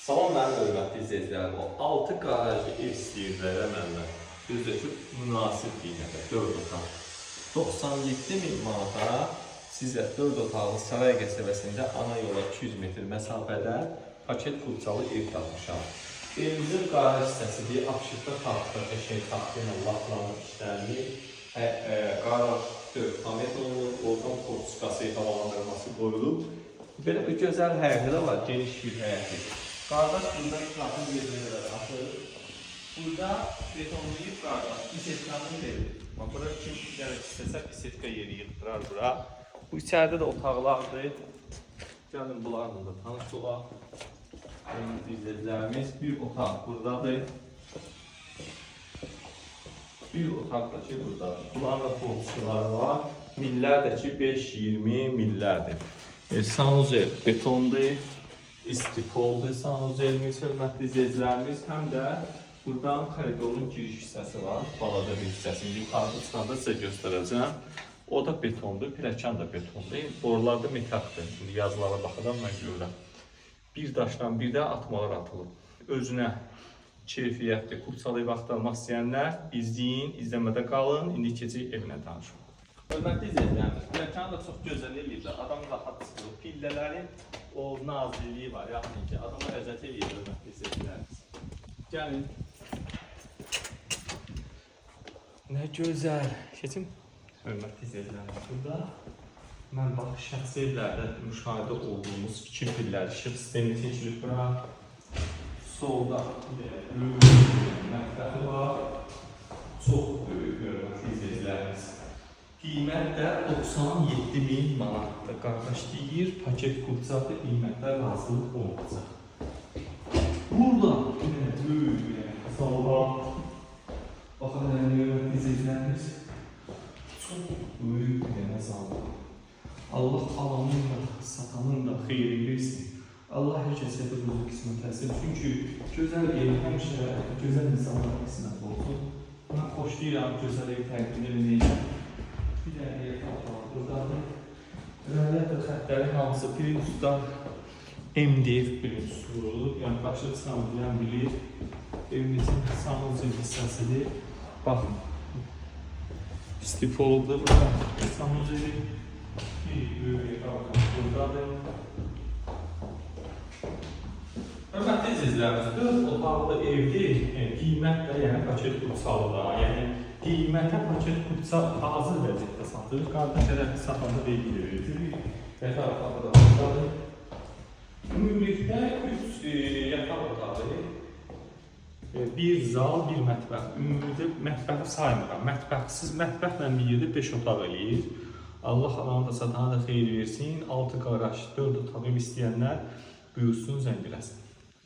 Salam mənim hörmətli izləyicilərim. O 6 qarajlı ev istəyirlər məndən. Düzdür ki, münasib qiymətə 4 otaq. 97.000 manata sizə 4 otaqlı Saray qəsəbəsində ana yola 200 metr məsafədə paket kulçalı ev tapmışam. Evimizin qaraj hissəsidir, apşıqda taxtda, qəşəng taxtda ilə laflanıb işlənir. Qaraj 4 tam olunur, oradan portuskası, havalandırması qoyulub. Belə bir gözəl həyəti də var, geniş bir həyəti. Qardaş burada itirafın yerine de atır. Burada betonlayıb qardaş isetkanını verir. Burada kim gələk istəsə isetka yeri yığdırar bura. Bu içəridə də otaqlardır. Gəlin bunlarla da tanış olaq. İzlədiklərimiz bir otaq buradadır. Bir otaq da ki buradadır. Bunların da portçuları var. Millər də ki 5-20 millərdir. Sanuzel betondur. İstifoldur sanuzelyimiz, hörmətli izləyicilərimiz. Həm də buradan koridorun giriş hissəsi var. Balaca bir hissəsini yuxarıda çıxanda sizə göstərəcəm. O da betondur, pilləkən də betondur. Borular da metaqdır. Şimdi yazılara baxadan mən görürəm. Bir daşdan bir də atmalar atılıb. Özünə keyfiyyətli, kulçalı vaxt almaq istəyənlər izləyin, izləmədə qalın. İndi keçək evinə danışın. Hörmətli izləyicilərimiz, pilləkəni də çox gözəl eləyirlər. Adam rahat çıxır. Pillələrin o nazilliyi var, yaxın ki, adama ləzzət eləyir, hörmətli izləyicilərimiz. Gəlin. Nə gözəl. Keçin, hörmətli izləyicilərimiz. Burada mən bax, şəxsi evlərdə müşahidə olduğumuz 2 pillər işıq sistemi seçilib bura. Solda böyük mətbəxi var. Çox böyük, hörmətli izləyicilərimiz. Qiymət də 97.000 manatdır. Qardaş deyir, paket kulçalı qiymətlər razılıq olacaq. Burada böyük bir salon var. Baxın, izləyicilərimiz çox böyük bir salon. Allah alanın da, satanın da xeyri versin. Allah hər kəsə də bu qismət etsin. Çünki gözəl ev həmişə gözəl insanlar qismət olsun. Mən xoşlayıram gözəl ev təqdim edilməyəcəm. Bir dənə yer tapmalı buradadır. Rəliyyətlə xətlərin hamısı Primus'dan MDF Primus vurulub. Yəni, başlı çıxan bilən bilir. Evimizin sanuzel hissəsidir. Baxın. Stifolubdur burada. Sanuzeli bir böyük buradadır. Hörmətli izləyicilərimiz, 4 otaqlı evdir. Qiymət də, yəni paket kulçalıda. Yəni, qiymətə paket kulça hazır vəziyyətdə satılır. Qardaş ərəbi satanda vergi verilir. Yataq otağı da buradadır. Ümumilikdə 3 yataq otağı, bir zal, bir mətbəx. Ümumilikdə mətbəxi saymıram. Mətbəxlə bir yerdə 5 otaq eləyir. Allah alanı da satana da xeyir versin. 6 qaraj, 4 otaq ev istəyənlər buyursun, zəng eləsin.